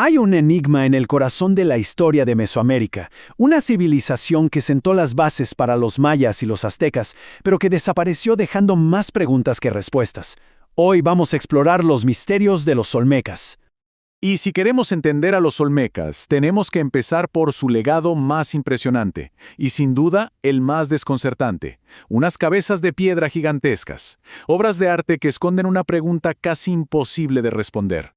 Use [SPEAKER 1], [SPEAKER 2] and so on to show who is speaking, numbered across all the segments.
[SPEAKER 1] Hay un enigma en el corazón de la historia de Mesoamérica, una civilización que sentó las bases para los mayas y los aztecas, pero que desapareció dejando más preguntas que respuestas. Hoy vamos a explorar los misterios de los olmecas.
[SPEAKER 2] Y si queremos entender a los olmecas, tenemos que empezar por su legado más impresionante, y sin duda el más desconcertante: unas cabezas de piedra gigantescas, obras de arte que esconden una pregunta casi imposible de responder.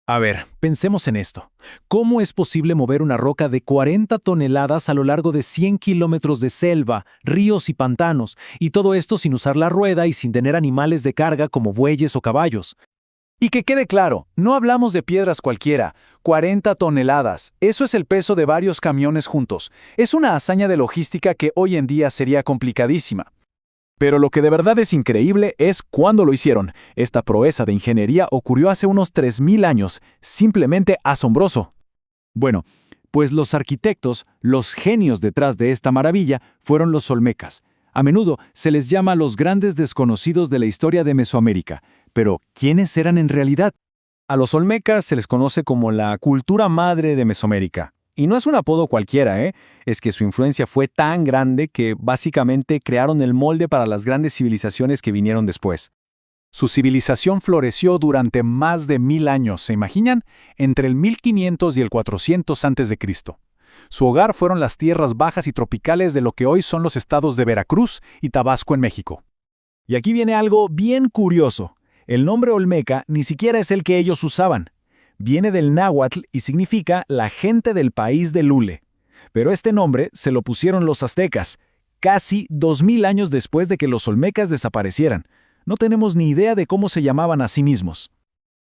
[SPEAKER 3] A ver, pensemos en esto. ¿Cómo es posible mover una roca de 40 toneladas a lo largo de 100 kilómetros de selva, ríos y pantanos, y todo esto sin usar la rueda y sin tener animales de carga como bueyes o caballos?
[SPEAKER 4] Y que quede claro, no hablamos de piedras cualquiera, 40 toneladas, eso es el peso de varios camiones juntos. Es una hazaña de logística que hoy en día sería complicadísima. Pero lo que de verdad es increíble es cuándo lo hicieron. Esta proeza de ingeniería ocurrió hace unos 3000 años, simplemente asombroso.
[SPEAKER 3] Bueno, pues los arquitectos, los genios detrás de esta maravilla, fueron los olmecas. A menudo se les llama los grandes desconocidos de la historia de Mesoamérica. Pero, ¿quiénes eran en realidad?
[SPEAKER 4] A los olmecas se les conoce como la cultura madre de Mesoamérica. Y no es un apodo cualquiera, Es que su influencia fue tan grande que básicamente crearon el molde para las grandes civilizaciones que vinieron después. Su civilización floreció durante más de 1000 años, ¿se imaginan? Entre el 1500 y el 400 a.C. Su hogar fueron las tierras bajas y tropicales de lo que hoy son los estados de Veracruz y Tabasco en México.
[SPEAKER 3] Y aquí viene algo bien curioso. El nombre olmeca ni siquiera es el que ellos usaban. Viene del náhuatl y significa la gente del país de Lule. Pero este nombre se lo pusieron los aztecas, casi 2000 años después de que los olmecas desaparecieran. No tenemos ni idea de cómo se llamaban a sí mismos.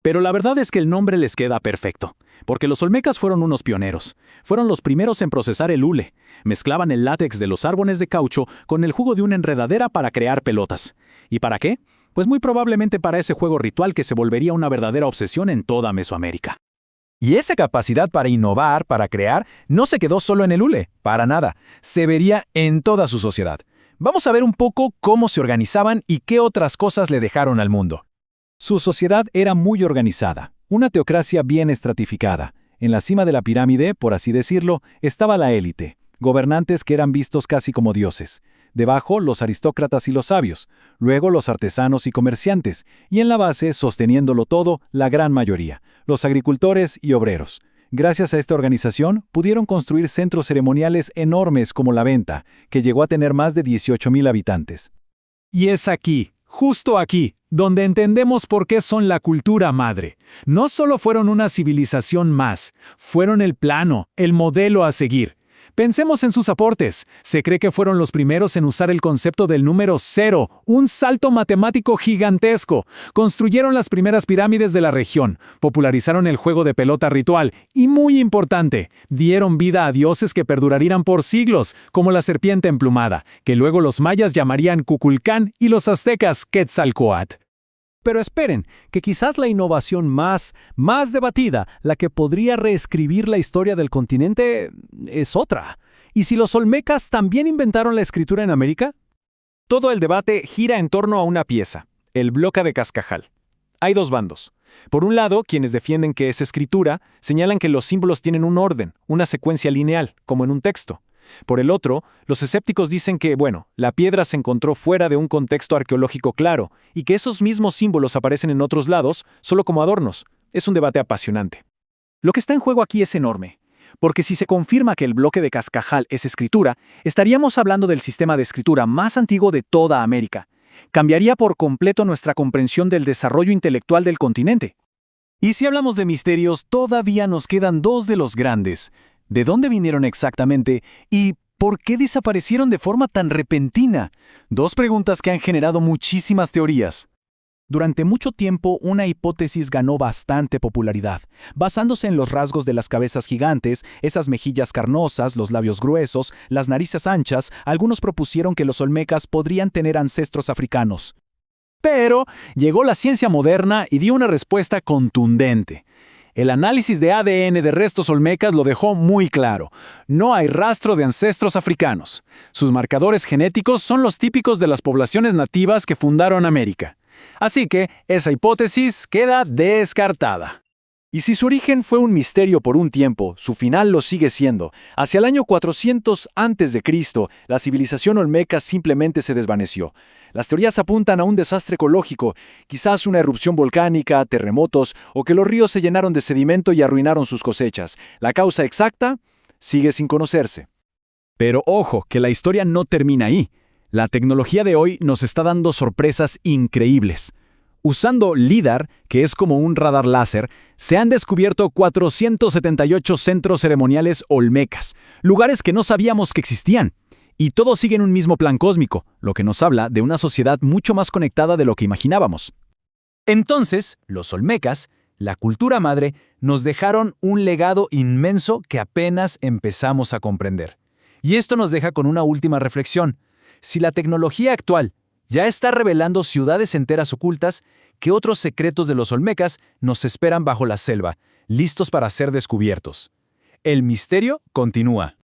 [SPEAKER 4] Pero la verdad es que el nombre les queda perfecto, porque los olmecas fueron unos pioneros. Fueron los primeros en procesar el hule. Mezclaban el látex de los árboles de caucho con el jugo de una enredadera para crear pelotas. ¿Y para qué? Pues muy probablemente para ese juego ritual que se volvería una verdadera obsesión en toda Mesoamérica.
[SPEAKER 1] Y esa capacidad para innovar, para crear, no se quedó solo en el hule, para nada. Se vería en toda su sociedad. Vamos a ver un poco cómo se organizaban y qué otras cosas le dejaron al mundo.
[SPEAKER 3] Su sociedad era muy organizada, una teocracia bien estratificada. En la cima de la pirámide, por así decirlo, estaba la élite, gobernantes que eran vistos casi como dioses. Debajo, los aristócratas y los sabios, luego los artesanos y comerciantes, y en la base, sosteniéndolo todo, la gran mayoría, los agricultores y obreros. Gracias a esta organización, pudieron construir centros ceremoniales enormes como la Venta, que llegó a tener más de 18,000 habitantes.
[SPEAKER 2] Y es aquí, justo aquí, donde entendemos por qué son la cultura madre. No solo fueron una civilización más, fueron el plano, el modelo a seguir. Pensemos en sus aportes. Se cree que fueron los primeros en usar el concepto del número 0, un salto matemático gigantesco. Construyeron las primeras pirámides de la región, popularizaron el juego de pelota ritual y, muy importante, dieron vida a dioses que perdurarían por siglos, como la serpiente emplumada, que luego los mayas llamarían Kukulcán y los aztecas Quetzalcóatl.
[SPEAKER 1] Pero esperen, que quizás la innovación más debatida, la que podría reescribir la historia del continente, es otra. ¿Y si los olmecas también inventaron la escritura en América?
[SPEAKER 4] Todo el debate gira en torno a una pieza, el bloque de Cascajal. Hay dos bandos. Por un lado, quienes defienden que es escritura, señalan que los símbolos tienen un orden, una secuencia lineal, como en un texto. Por el otro, los escépticos dicen que, la piedra se encontró fuera de un contexto arqueológico claro y que esos mismos símbolos aparecen en otros lados solo como adornos. Es un debate apasionante. Lo que está en juego aquí es enorme, porque si se confirma que el bloque de Cascajal es escritura, estaríamos hablando del sistema de escritura más antiguo de toda América. Cambiaría por completo nuestra comprensión del desarrollo intelectual del continente. Y si hablamos de misterios, todavía nos quedan dos de los grandes. ¿De dónde vinieron exactamente? ¿Y por qué desaparecieron de forma tan repentina? Dos preguntas que han generado muchísimas teorías. Durante mucho tiempo, una hipótesis ganó bastante popularidad, basándose en los rasgos de las cabezas gigantes, esas mejillas carnosas, los labios gruesos, las narices anchas. Algunos propusieron que los olmecas podrían tener ancestros africanos. Pero llegó la ciencia moderna y dio una respuesta contundente. El análisis de ADN de restos olmecas lo dejó muy claro. No hay rastro de ancestros africanos. Sus marcadores genéticos son los típicos de las poblaciones nativas que fundaron América. Así que esa hipótesis queda descartada.
[SPEAKER 3] Y si su origen fue un misterio por un tiempo, su final lo sigue siendo. Hacia el año 400 a.C., la civilización olmeca simplemente se desvaneció. Las teorías apuntan a un desastre ecológico, quizás una erupción volcánica, terremotos o que los ríos se llenaron de sedimento y arruinaron sus cosechas. La causa exacta sigue sin conocerse.
[SPEAKER 1] Pero ojo, que la historia no termina ahí. La tecnología de hoy nos está dando sorpresas increíbles. Usando LIDAR, que es como un radar láser, se han descubierto 478 centros ceremoniales olmecas, lugares que no sabíamos que existían. Y todos siguen un mismo plan cósmico, lo que nos habla de una sociedad mucho más conectada de lo que imaginábamos.
[SPEAKER 2] Entonces, los olmecas, la cultura madre, nos dejaron un legado inmenso que apenas empezamos a comprender. Y esto nos deja con una última reflexión. Si la tecnología actual ya está revelando ciudades enteras ocultas, ¿qué otros secretos de los olmecas nos esperan bajo la selva, listos para ser descubiertos? El misterio continúa.